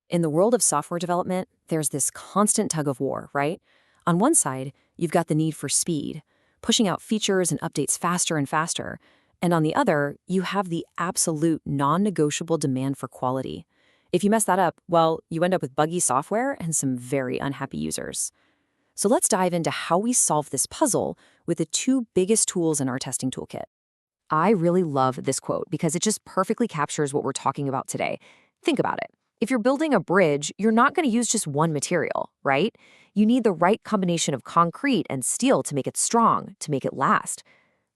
In the world of software development, there's this constant tug of war, right? On one side, you've got the need for speed, pushing out features and updates faster and faster. And on the other, you have the absolute non-negotiable demand for quality. If you mess that up, well, you end up with buggy software and some very unhappy users. So let's dive into how we solve this puzzle with the two biggest tools in our testing toolkit. I really love this quote because it just perfectly captures what we're talking about today. Think about it. If you're building a bridge, you're not going to use just one material, right? You need the right combination of concrete and steel to make it strong, to make it last.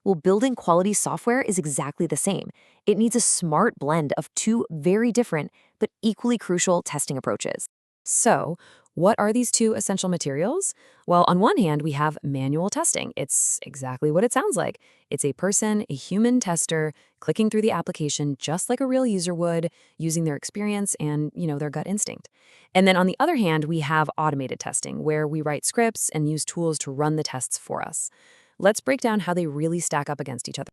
Well, building quality software is exactly the same. It needs a smart blend of two very different but equally crucial testing approaches. So, what are these two essential materials? Well, on one hand, we have manual testing. It's exactly what it sounds like. It's a person, a human tester, clicking through the application just like a real user would, using their experience and, their gut instinct. And then on the other hand, we have automated testing, where we write scripts and use tools to run the tests for us. Let's break down how they really stack up against each other.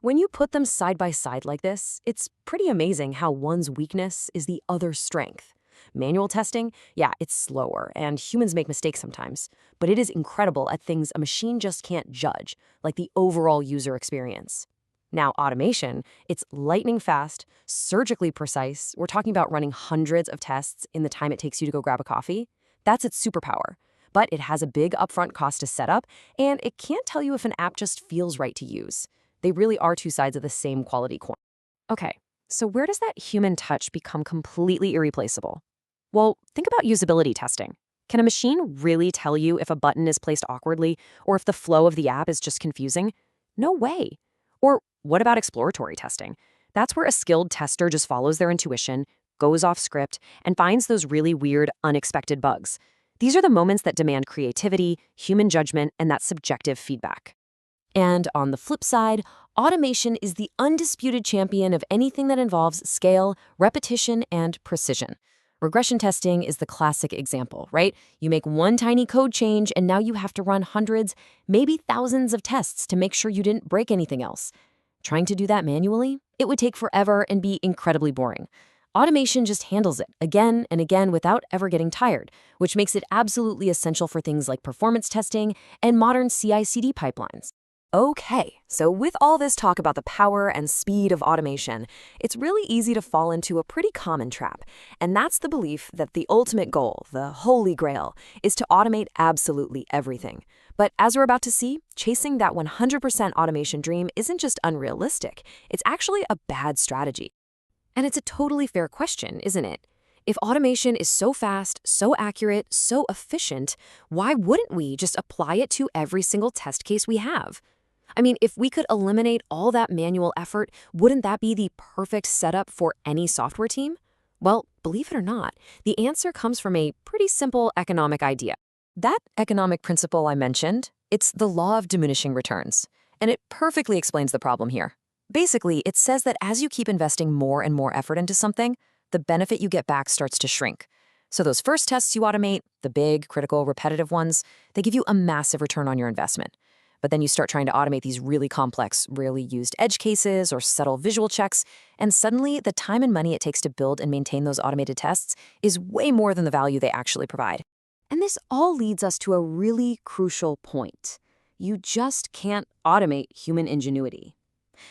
When you put them side by side like this, it's pretty amazing how one's weakness is the other's strength. Manual testing, yeah, it's slower, and humans make mistakes sometimes, but it is incredible at things a machine just can't judge, like the overall user experience. Now, automation, it's lightning fast, surgically precise. We're talking about running hundreds of tests in the time it takes you to go grab a coffee. That's its superpower. But it has a big upfront cost to set up, and it can't tell you if an app just feels right to use. They really are two sides of the same quality coin. Okay, so where does that human touch become completely irreplaceable? Well, think about usability testing. Can a machine really tell you if a button is placed awkwardly or if the flow of the app is just confusing? No way. Or what about exploratory testing? That's where a skilled tester just follows their intuition, goes off script, and finds those really weird, unexpected bugs. These are the moments that demand creativity, human judgment, and that subjective feedback. And on the flip side, automation is the undisputed champion of anything that involves scale, repetition, and precision. Regression testing is the classic example, right? You make one tiny code change, and now you have to run hundreds, maybe thousands of tests to make sure you didn't break anything else. Trying to do that manually? It would take forever and be incredibly boring. Automation just handles it again and again without ever getting tired, which makes it absolutely essential for things like performance testing and modern CI/CD pipelines. Okay, so with all this talk about the power and speed of automation, it's really easy to fall into a pretty common trap, and that's the belief that the ultimate goal, the holy grail, is to automate absolutely everything. But as we're about to see, chasing that 100% automation dream isn't just unrealistic, it's actually a bad strategy. And it's a totally fair question, isn't it? If automation is so fast, so accurate, so efficient, why wouldn't we just apply it to every single test case we have? I mean, if we could eliminate all that manual effort, wouldn't that be the perfect setup for any software team? Well, believe it or not, the answer comes from a pretty simple economic idea. That economic principle I mentioned, it's the law of diminishing returns, and it perfectly explains the problem here. Basically, it says that as you keep investing more and more effort into something, the benefit you get back starts to shrink. So those first tests you automate, the big, critical, repetitive ones, they give you a massive return on your investment. But then you start trying to automate these really complex, rarely used edge cases or subtle visual checks, and suddenly the time and money it takes to build and maintain those automated tests is way more than the value they actually provide. And this all leads us to a really crucial point. You just can't automate human ingenuity.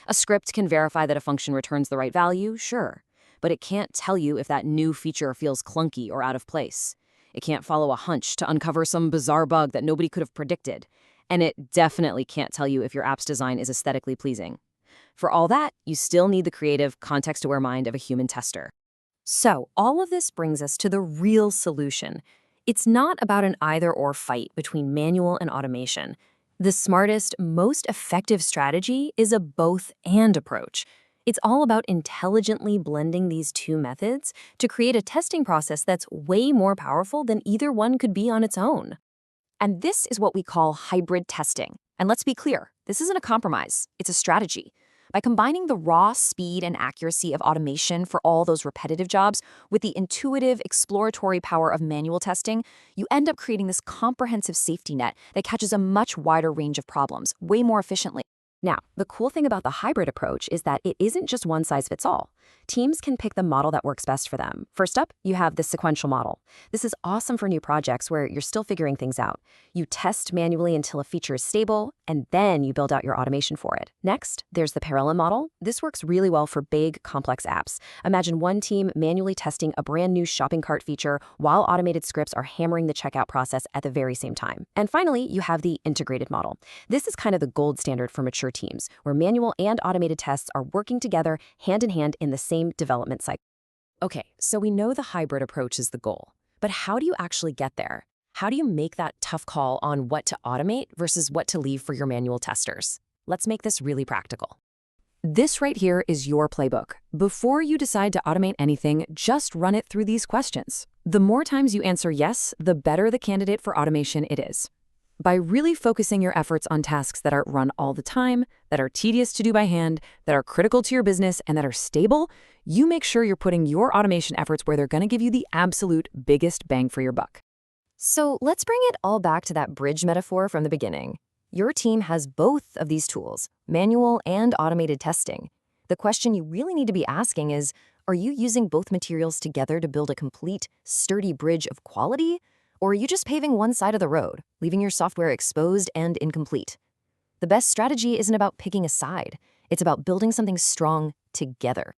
A script can verify that a function returns the right value, sure, but it can't tell you if that new feature feels clunky or out of place. It can't follow a hunch to uncover some bizarre bug that nobody could have predicted. And it definitely can't tell you if your app's design is aesthetically pleasing. For all that, you still need the creative, context-aware mind of a human tester. So, all of this brings us to the real solution. It's not about an either-or fight between manual and automation. The smartest, most effective strategy is a both-and approach. It's all about intelligently blending these two methods to create a testing process that's way more powerful than either one could be on its own. And this is what we call hybrid testing. And let's be clear, this isn't a compromise, it's a strategy. By combining the raw speed and accuracy of automation for all those repetitive jobs with the intuitive, exploratory power of manual testing, you end up creating this comprehensive safety net that catches a much wider range of problems way more efficiently. Now, the cool thing about the hybrid approach is that it isn't just one size fits all. Teams can pick the model that works best for them. First up, you have the sequential model. This is awesome for new projects where you're still figuring things out. You test manually until a feature is stable, and then you build out your automation for it. Next, there's the parallel model. This works really well for big, complex apps. Imagine one team manually testing a brand new shopping cart feature while automated scripts are hammering the checkout process at the very same time. And finally, you have the integrated model. This is kind of the gold standard for mature teams, where manual and automated tests are working together hand in hand in the same development cycle. Okay, so we know the hybrid approach is the goal, but how do you actually get there? How do you make that tough call on what to automate versus what to leave for your manual testers? Let's make this really practical. This right here is your playbook. Before you decide to automate anything, just run it through these questions. The more times you answer yes, the better the candidate for automation it is. By really focusing your efforts on tasks that are run all the time, that are tedious to do by hand, that are critical to your business, and that are stable, you make sure you're putting your automation efforts where they're going to give you the absolute biggest bang for your buck. So let's bring it all back to that bridge metaphor from the beginning. Your team has both of these tools, manual and automated testing. The question you really need to be asking is, are you using both materials together to build a complete, sturdy bridge of quality? Or are you just paving one side of the road, leaving your software exposed and incomplete? The best strategy isn't about picking a side. It's about building something strong together.